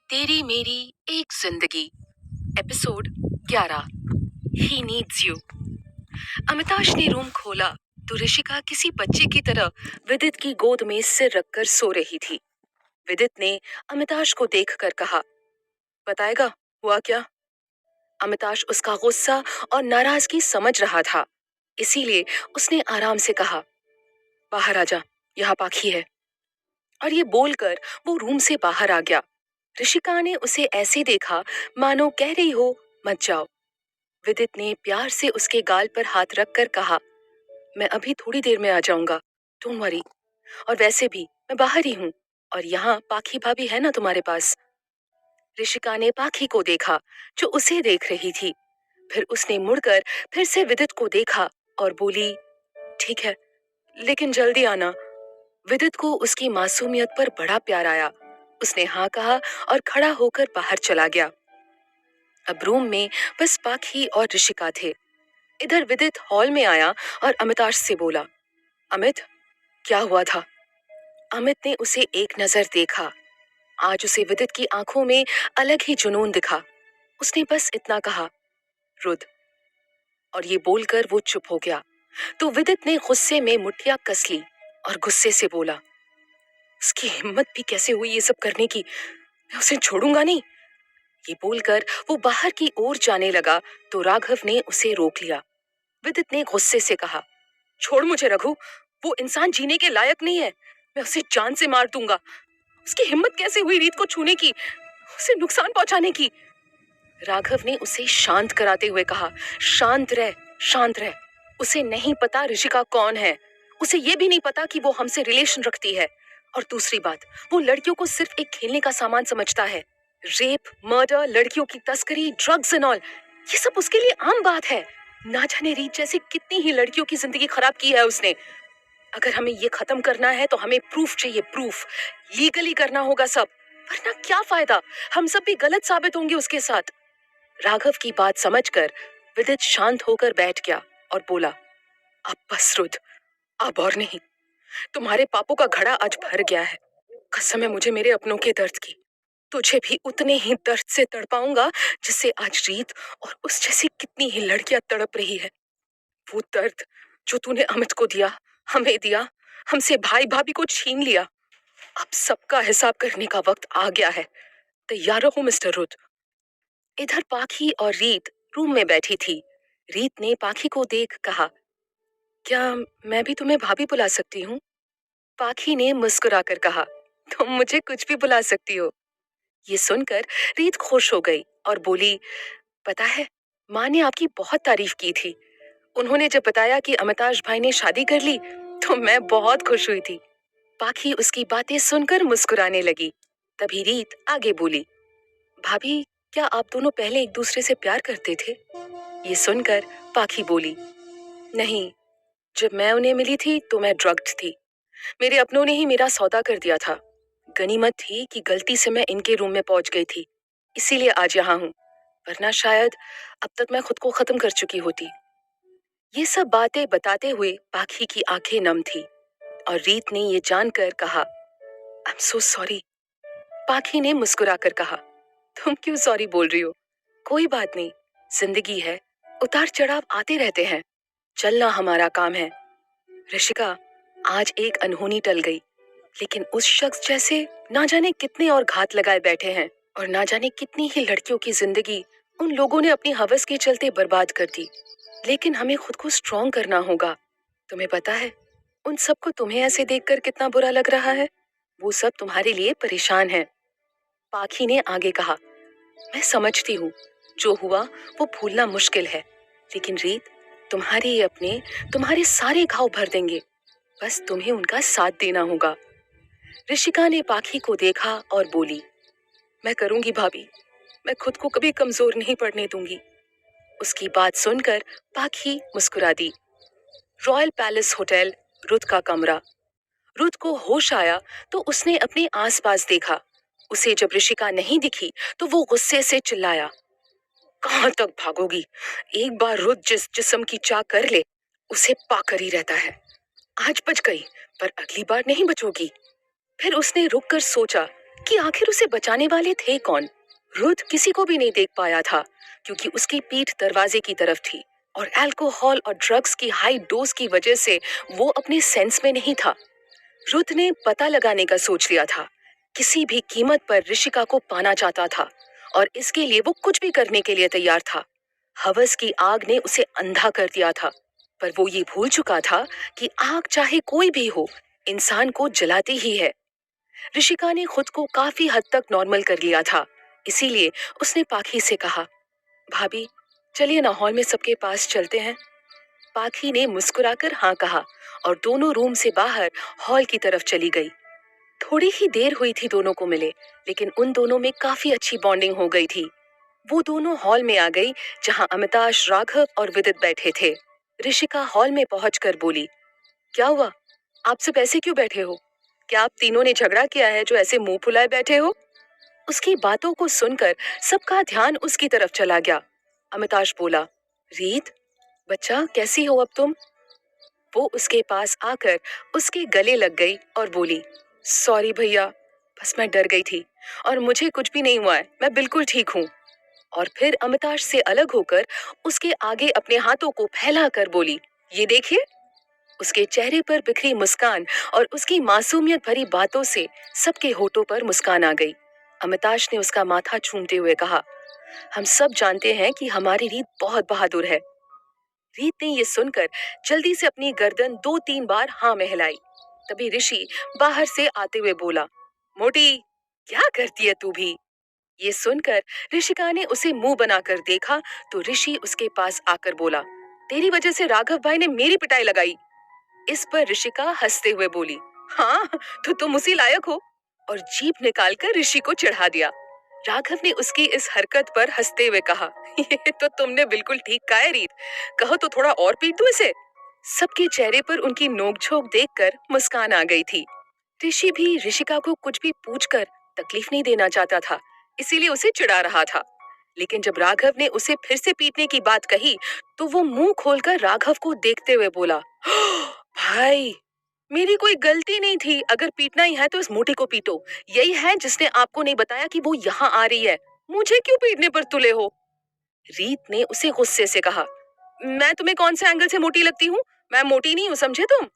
तेरी मेरी एक जिंदगी, episode 11। He needs you. Amitash ने रूम खोला तो ऋषिका किसी बच्चे की तरह विदित की गोद में सिर रखकर सो रही थी। विदित ने अमिताश को देखकर कहा, बताएगा हुआ क्या? अमिताश उसका गुस्सा और नाराजगी समझ रहा था, इसीलिए उसने आराम से कहा, बाहर आजा, यहाँ पाखी है। और ये बोलकर वो रूम से बाहर आ गया। ऋषिका ने उसे ऐसे देखा मानो कह रही हो, मत जाओ। विदित ने प्यार से उसके गाल पर हाथ रखकर कहा, मैं अभी थोड़ी देर में आ जाऊंगा, डोंट वरी। और वैसे भी मैं बाहर ही हूँ, और यहाँ पाखी भाभी है ना तुम्हारे पास। ऋषिका ने पाखी को देखा जो उसे देख रही थी। फिर उसने मुड़कर फिर से विदित को देखा और बोली, ठीक है, लेकिन जल्दी आना। विदित को उसकी मासूमियत पर बड़ा प्यार आया। उसने हाँ कहा और खड़ा होकर बाहर चला गया। अब रूम में बस पाखी और ऋषिका थे। इधर विदित हॉल में आया और अमिताश से बोला, अमित, क्या हुआ था? अमित ने उसे एक नजर देखा। आज उसे विदित की आंखों में अलग ही जुनून दिखा। उसने बस इतना कहा, रुद। और ये बोलकर वो चुप हो गया। तो विदित ने गुस्से में मुट्ठियां कस ली और गुस्से से बोला, उसकी हिम्मत भी कैसे हुई ये सब करने की? मैं उसे छोड़ूंगा नहीं। ये बोलकर वो बाहर की ओर जाने लगा तो राघव ने उसे रोक लिया। विदित ने गुस्से से कहा, छोड़ मुझे रघु, वो इंसान जीने के लायक नहीं है। मैं उसे जान से मार दूंगा। उसकी हिम्मत कैसे हुई रीत को छूने की, उसे नुकसान पहुंचाने की? राघव ने उसे शांत कराते हुए कहा, शांत रह, शांत रह। उसे नहीं पता ऋषिका कौन है। उसे ये भी नहीं पता कि वो हमसे रिलेशन रखती है। और दूसरी बात, वो लड़कियों को सिर्फ एक खेलने का सामान समझता है। रेप, मर्डर, लड़कियों की तस्करी, ड्रग्स एंड ऑल, ये सब उसके लिए आम बात है। ना जाने रीत जैसी कितनी ही लड़कियों की जिंदगी खराब की है उसने। अगर हमें ये खत्म करना है तो हमें प्रूफ चाहिए, प्रूफ। लीगली करना होगा सब, वरना क्या फायदा? हम सब भी गलत साबित होंगे उसके साथ। राघव की बात समझकर विदित शांत होकर बैठ गया और बोला, अब बस रुद, अब और नहीं। तुम्हारे पापों का घड़ा आज भर गया है। कसम है मुझे मेरे अपनों के दर्द की। तुझे भी उतने ही दर्द से तड़पाऊंगा जिससे आज रीत और उस जैसी कितनी ही लड़कियां तड़प रही है। वो दर्द जो तूने अमित को दिया, हमें दिया, हमसे भाई भाभी को छीन लिया। अब सबका हिसाब करने का वक्त आ गया है। तैयार रहो मिस्टर रुद। इधर पाखी और रीत रूम में बैठी थी। रीत ने पाखी को देख कहा, क्या मैं भी तुम्हें भाभी बुला सकती हूँ? पाखी ने मुस्कुराकर कहा, तुम मुझे कुछ भी बुला सकती हो। ये सुनकर रीत खुश हो गई और बोली, पता है, माँ ने आपकी बहुत तारीफ की थी। उन्होंने जब बताया कि अमिताश भाई ने शादी कर ली तो मैं बहुत खुश हुई थी। पाखी उसकी बातें सुनकर मुस्कुराने लगी। तभी रीत आगे बोली, भाभी, क्या आप दोनों पहले एक दूसरे से प्यार करते थे? ये सुनकर पाखी बोली, नहीं, जब मैं उन्हें मिली थी तो मैं ड्रग्ड थी। मेरे अपनों ने ही मेरा सौदा कर दिया था। गनीमत थी कि गलती से मैं इनके रूम में पहुंच गई थी, इसीलिए आज यहाँ हूँ, वरना शायद अब तक मैं खुद को खत्म कर चुकी होती। ये सब बातें बताते हुए पाखी की आंखें नम थी और रीत ने ये जानकर कहा, आई एम सो सॉरी। पाखी ने मुस्कुराकर कहा, तुम क्यों सॉरी बोल रही हो? कोई बात नहीं, जिंदगी है, उतार चढ़ाव आते रहते हैं, चलना हमारा काम है। ऋषिका, आज एक अनहोनी टल गई, लेकिन उस शख्स जैसे ना जाने कितने और घात लगाए बैठे हैं, और ना जाने कितनी ही लड़कियों की जिंदगी उन लोगों ने अपनी हवस के चलते बर्बाद कर दी। लेकिन हमें खुद को स्ट्रॉन्ग करना होगा। तुम्हें पता है, उन सबको तुम्हें ऐसे देखकर कितना बुरा लग रहा है? वो सब तुम्हारे लिए परेशान हैं। पाखी ने आगे कहा, मैं समझती हूँ, जो हुआ वो भूलना मुश्किल है, लेकिन रीत, तुम्हारे ये अपने तुम्हारे सारे घाव भर देंगे। बस तुम्हें उनका साथ देना होगा। ऋषिका ने पाखी को देखा और बोली, मैं करूंगी भाभी, मैं खुद को कभी कमजोर नहीं पड़ने दूंगी। उसकी बात सुनकर पाखी मुस्कुरा दी। रॉयल पैलेस होटल, रुत का कमरा। रुत को होश आया तो उसने अपने आसपास देखा। उसे जब ऋषिका नहीं दिखी तो वो गुस्से से चिल्लाया, कहाँ तक भागोगी? एक बार रुत जिस जिस्म की चाह कर ले, उसे पाकर ही रहता है। आज बच गई, पर अगली बार नहीं बचोगी। फिर उसने रुक कर सोचा कि आखिर उसे बचाने वाले थे कौन। रुथ किसी को भी नहीं देख पाया था क्योंकि उसकी पीठ दरवाजे की तरफ थी और अल्कोहल और ड्रग्स की हाई डोज की वजह से वो अपने सेंस में नहीं था। रुथ ने पता लगाने का सोच लिया था। किसी भी कीमत पर ऋषिका को पाना चाहता था और इसके लिए वो कुछ भी करने के लिए तैयार था। हवस की आग ने उसे अंधा कर दिया था, पर वो ये भूल चुका था कि आग चाहे कोई भी हो, इंसान को जलाती ही है। ऋषिका ने खुद को काफी हद तक नॉर्मल कर लिया था, इसीलिए उसने पाखी से कहा, भाभी चलिए ना हॉल में सबके पास चलते हैं। पाखी ने मुस्कुराकर हाँ कहा और दोनों रूम से बाहर हॉल की तरफ चली गई। थोड़ी ही देर हुई थी दोनों को मिले, लेकिन उन दोनों में काफी अच्छी बॉन्डिंग हो गई थी। वो दोनों हॉल में आ गई जहां अमिताश, राघव और विदित बैठे थे। ऋषिका हॉल में पहुंचकर बोली, क्या हुआ, आप सब ऐसे क्यों बैठे हो? क्या आप तीनों ने झगड़ा किया है जो ऐसे मुंह फुलाए बैठे हो? उसकी बातों को सुनकर सबका ध्यान उसकी तरफ चला गया। अमिताश बोला, रीत बच्चा कैसी हो अब तुम? वो उसके पास आकर उसके गले लग गई और बोली, सॉरी भैया, बस मैं डर गई थी और मुझे कुछ भी नहीं हुआ है, मैं बिल्कुल ठीक हूँ। और फिर अमिताश से अलग होकर उसके आगे अपने हाथों को फैलाकर बोली, ये देखिए। उसके चेहरे पर बिखरी मुस्कान और उसकी मासूमियत भरी बातों से सबके होठों पर मुस्कान आ गई। अमिताश ने उसका माथा चूमते हुए कहा, हम सब जानते हैं कि हमारी रीत बहुत बहादुर है। रीत ने ये सुनकर जल्दी से अपनी गर्दन 2-3 बार हाँ में हिलाई। तभी ऋषि बाहर से आते हुए बोला, मोटी क्या करती है तू भी? ये सुनकर ऋषिका ने उसे मुंह बनाकर देखा तो ऋषि उसके पास आकर बोला, तेरी वजह से राघव भाई ने मेरी पिटाई लगाई। इस पर ऋषिका हंसते हुए बोली, हाँ तो तुम उसी लायक हो, और जीभ निकालकर ऋषि को चढ़ा दिया। राघव ने उसकी इस हरकत पर हंसते हुए कहा, ये तो तुमने बिल्कुल ठीक कहा है रीत, कहो तो थोड़ा और पीट दूं इसे। सबके चेहरे पर उनकी नोकझोंक देखकर मुस्कान आ गई थी। ऋषि भी ऋषिका को कुछ भी पूछकर तकलीफ नहीं देना चाहता था, इसीलिए उसे चिढ़ा रहा था। लेकिन जब राघव ने उसे फिर से पीटने की बात कही तो वो मुंह खोलकर राघव को देखते हुए बोला, भाई मेरी कोई गलती नहीं थी, अगर पीटना ही है तो इस मोटी को पीटो, यही है जिसने आपको नहीं बताया कि वो यहाँ आ रही है, मुझे क्यों पीटने पर तुले हो? रीत ने उसे गुस्से से कहा, मैं तुम्हें कौन से एंगल से मोटी लगती हूँ? मैं मोटी नहीं हूँ, समझे तुम?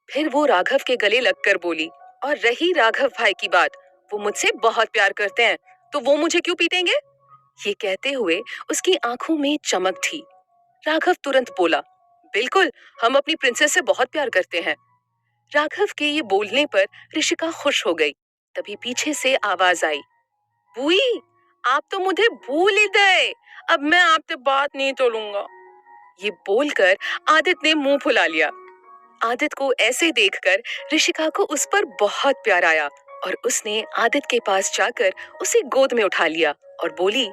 फिर वो राघव के गले लगकर बोली, और रही राघव भाई की बात, वो मुझसे बहुत प्यार करते हैं, तो वो मुझे क्यों पीटेंगे? ये कहते हुए उसकी आंखों में चमक थी। राघव तुरंत बोला, बिल्कुल, हम अपनी प्रिंसेस से बहुत प्यार करते हैं। राघव के ये बोलने पर ऋषिका खुश हो गई। तभी पीछे से आवाज आई, बुई आप तो मुझे भूल ही गए, अब मैं आपसे बात नहीं तोड़ूंगा। ये बोलकर आदित्य ने मुंह फुला लिया। आदित्य को ऐसे देखकर ऋषिका को उस पर बहुत प्यार आया और उसने आदित्य के पास जाकर उसे गोद में उठा लिया और बोली,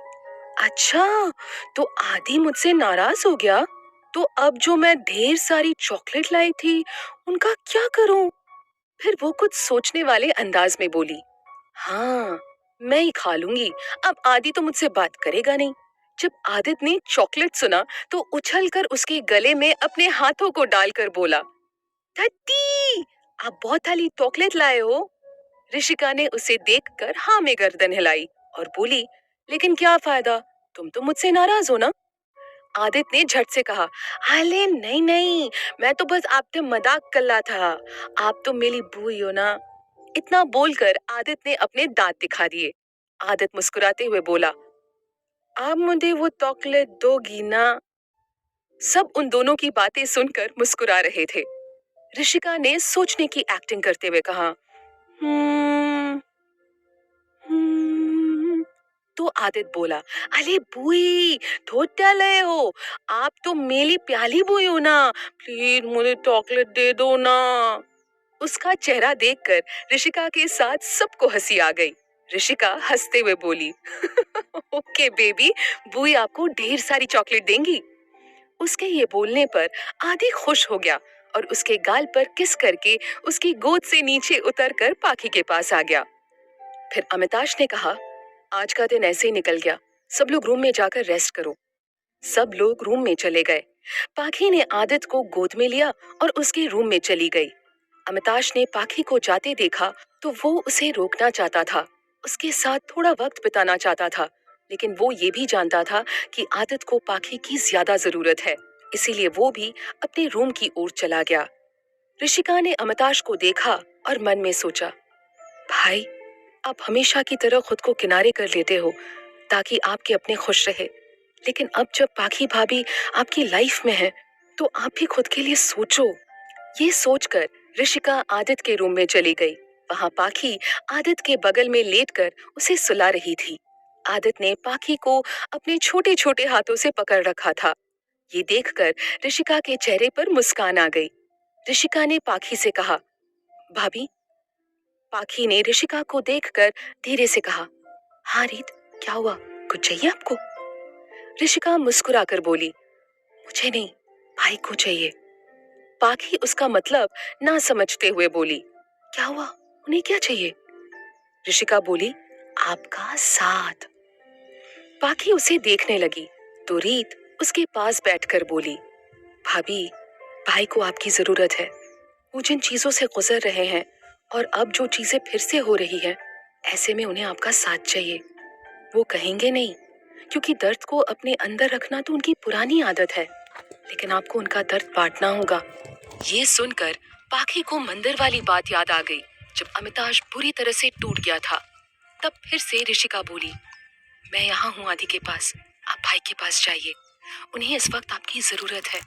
अच्छा तो आदि मुझसे नाराज हो गया, तो अब जो मैं ढेर सारी चॉकलेट लाई थी उनका क्या करूं? फिर वो कुछ सोचने वाले अंदाज में बोली, हाँ मैं ही खा लूंगी, अब आदि तो मुझसे बात करेगा नहीं। जब आदित्य ने चॉकलेट सुना तो उछलकर उसके गले में अपने हाथों को डालकर बोला, थत्ती आप बहुत थाली चॉकलेट लाए हो। ऋषिका ने उसे देखकर हाँ में गर्दन हिलाई और बोली, लेकिन क्या फायदा, तुम तो मुझसे नाराज हो ना? आदित्य ने झट से कहा, अरे नहीं नहीं, मैं तो बस आपसे मजाक कर रहा था, आप तो मेरी बुई हो ना। इतना बोलकर आदित्य ने अपने दांत दिखा दिए। आदित्य मुस्कुराते हुए बोला, आप मुझे वो चॉकलेट दोगी ना? सब उन दोनों की बातें सुनकर मुस्कुरा रहे थे। ऋषिका ने सोचने की एक्टिंग करते हुए कहा, हम्म हम्म। तो आदित्य बोला, अरे बुई थोड़ा ले हो, आप तो मेरी प्याली बुई हो ना, प्लीज मुझे चॉकलेट दे दो ना। उसका चेहरा देखकर ऋषिका के साथ सबको हंसी आ गई। ऋषिका हंसते हुए बोली, ओके बेबी, बुई आपको ढेर सारी चॉकलेट देंगी। उसके ये बोलने पर आदि खुश हो गया और उसके गाल पर किस करके उसकी गोद से नीचे उतरकर पाखी के पास आ गया। फिर अमिताश ने कहा, आज का दिन ऐसे ही निकल गया, सब लोग रूम में जाकर रेस्ट करो। सब लोग रूम में चले गए। पाखी ने आदित्य को गोद में लिया और उसके रूम में चली गई। अमिताश ने पाखी को जाते देखा तो वो उसे रोकना चाहता था उसके साथ थोड़ा वक्त बिताना चाहता था, लेकिन वो ये भी जानता था कि आदित को पाखी की ज्यादा जरूरत है। इसीलिए वो भी अपने रूम की ओर चला गया। ऋषिका ने अमिताश को देखा और मन में सोचा, भाई, आप हमेशा की तरह खुद को किनारे कर लेते हो ताकि आपके अपने खुश रहे, लेकिन अब जब पाखी भाभी आपकी लाइफ में है तो आप भी खुद के लिए सोचो। ये सोचकर ऋषिका आदित के रूम में चली गई। वहां पाखी आदित के बगल में लेटकर उसे सुला रही थी। आदित ने पाखी को अपने छोटे छोटे हाथों से पकड़ रखा था। ये देखकर ऋषिका के चेहरे पर मुस्कान आ गई। ऋषिका ने पाखी से कहा, भाभी। पाखी ने ऋषिका को देखकर धीरे से कहा, हाँ रीत, क्या हुआ, कुछ चाहिए आपको? ऋषिका मुस्कुराकर बोली, मुझे नहीं, भाई को चाहिए। पाखी उसका मतलब ना समझते हुए बोली, क्या हुआ, उन्हें क्या चाहिए? ऋषिका बोली, आपका साथ। पाखी उसे देखने लगी तो रीत उसके पास बैठकर बोली, भाभी, भाई को आपकी जरूरत है। वो जिन चीजों से गुजर रहे हैं और अब जो चीजें फिर से हो रही हैं, ऐसे में उन्हें आपका साथ चाहिए। वो कहेंगे नहीं, क्योंकि दर्द को अपने अंदर रखना तो उनकी पुरानी आदत है, लेकिन आपको उनका दर्द बांटना होगा। ये सुनकर पाखी को मंदिर वाली बात याद आ गई, जब अमिताश बुरी तरह से टूट गया था। तब फिर से ऋषिका बोली, मैं यहाँ हूँ आदि के पास, आप भाई के पास जाइए, उन्हें इस वक्त आपकी जरूरत है।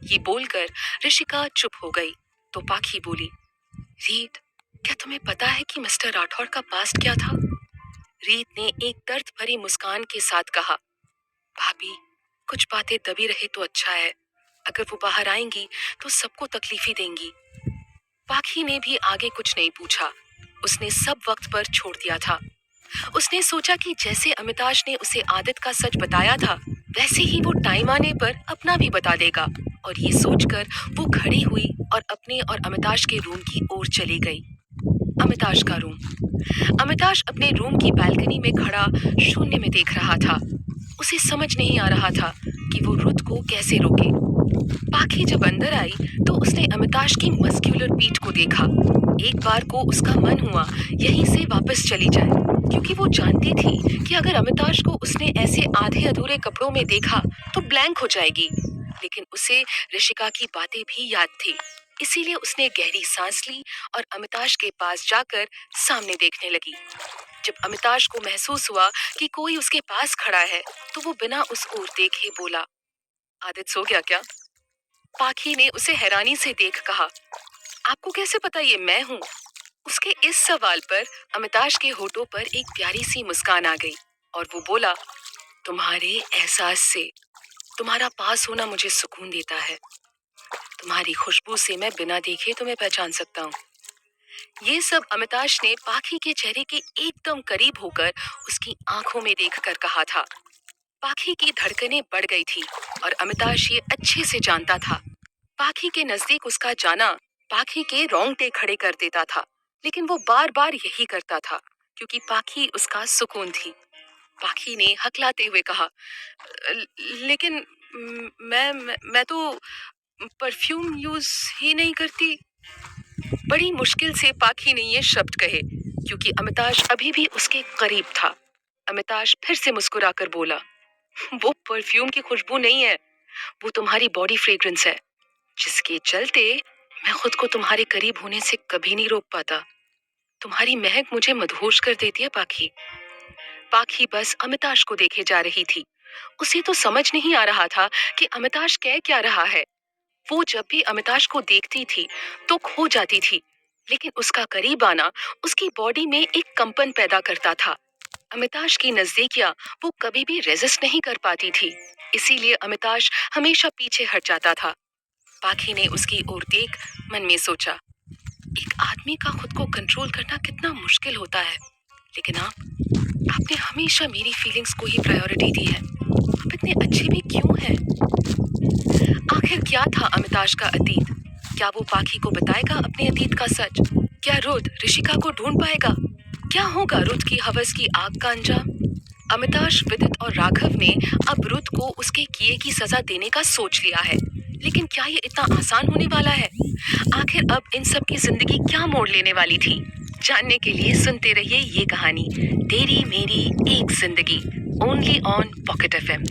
ये बोलकर ऋषिका चुप हो गई तो पाखी बोली, रीत, क्या तुम्हें पता है कि मिस्टर राठौर का पास्ट क्या था? रीत ने एक दर्द भरी मुस्कान के साथ कहा, भाभी, कुछ बातें दबी रहे तो अच्छा है, अगर वो बाहर आएंगी तो सबको तकलीफी देंगी। पाखी ने भी आगे कुछ नहीं पूछा, उसने सब वक्त पर छोड़ दिया था। उसने सोचा कि जैसे अमिताश ने उसे आदित का सच बताया था, वैसे ही वो टाइम आने पर अपना भी बता देगा। और ये सोचकर वो खड़ी हुई और अपने और अमिताश के रूम की ओर चली गई। अमिताश का रूम। अमिताश अपने रूम की बालकनी में खड़ा शून्य में देख रहा था। उसे समझ नहीं आ रहा था कि वो रुत को कैसे रोके। पाखी जब अंदर आई तो उसने अमिताश की मस्क्यूलर पीठ को देखा। एक बार को उसका मन हुआ यहीं से वापस चली जाए, क्योंकि वो जानती थी कि अगर अमिताश को उसने ऐसे आधे अधूरे कपड़ों में देखा तो ब्लैंक हो जाएगी। लेकिन उसे ऋषिका की बातें भी याद थी, इसीलिए उसने गहरी सांस ली और अमिताश के पास जाकर सामने देखने लगी। जब अमिताश को महसूस हुआ कि कोई उसके पास खड़ा है तो वो बिना उस ओर देखे बोला, आदित सो गया क्या? पाखी ने उसे हैरानी से देख कहा, आपको कैसे पता ये मैं हूँ? उसके इस सवाल पर अमिताश के होठों पर एक प्यारी सी मुस्कान आ गई और वो बोला, तुम्हारे एहसास से, तुम्हारा पास होना मुझे सुकून देता है। तुम्हारी खुशबू से मैं बिना देखे तुम्हें पहचान सकता हूँ। ये सब अमिताश ने पाखी के चेहरे के एकदम करीब होकर उसकी आंखों में देखकर कहा था। पाखी की धड़कनें बढ़ गई थी और अमिताश ये अच्छे से जानता था। पाखी के नजदीक उसका जाना पाखी के रोंगटे खड़े कर देता था, लेकिन वो बार बार यही करता था क्योंकि पाखी उसका सुकून थी। पाखी ने हकलाते हुए कहा, लेकिन मैं तो परफ्यूम यूज ही नहीं करती। बड़ी मुश्किल से पाखी ने ये शब्द कहे क्योंकि अमिताश अभी भी उसके करीब था। अमिताश फिर से मुस्कुराकर बोला, वो परफ्यूम की खुशबू नहीं है, वो तुम्हारी बॉडी फ्रेग्रेंस है, जिसके चलते मैं खुद को तुम्हारे करीब होने से कभी नहीं रोक पाता। तुम्हारी महक मुझे मदहोश कर देती है पाखी। पाखी बस अमिताश को देखे जा रही थी। उसे तो समझ नहीं आ रहा था कि अमिताश कह क्या रहा है। वो जब भी अमिताश को देखती थी तो खो जाती थी, लेकिन उसका करीब आना उसकी बॉडी में एक कंपन पैदा करता था। अमिताश की नजदीकियां वो कभी भी रेजिस्ट नहीं कर पाती थी, इसीलिए अमिताश हमेशा पीछे हट जाता था। पाखी ने उसकी ओर देख मन में सोचा, एक आदमी का खुद को कंट्रोल करना कितना मुश्किल होता है, लेकिन आपने हमेशा मेरी फीलिंग्स को ही प्रायोरिटी दी है। आप इतने अच्छे भी क्यों हैं? आखिर क्या था अमिताश का अतीत? क्या वो पाखी को बताएगा अपने अतीत का सच? क्या रुत ऋषिका को ढूंढ पाएगा? क्या होगा रुत की हवस की आग का अंजाम? अमिताश, विदित और राघव ने अब रुत को उसके किए की सजा देने का सोच लिया है, लेकिन क्या ये इतना आसान होने वाला है? आखिर अब इन सब की जिंदगी क्या मोड़ लेने वाली थी? जानने के लिए सुनते रहिए ये कहानी तेरी मेरी एक जिंदगी, ओनली ऑन पॉकेट एफएम।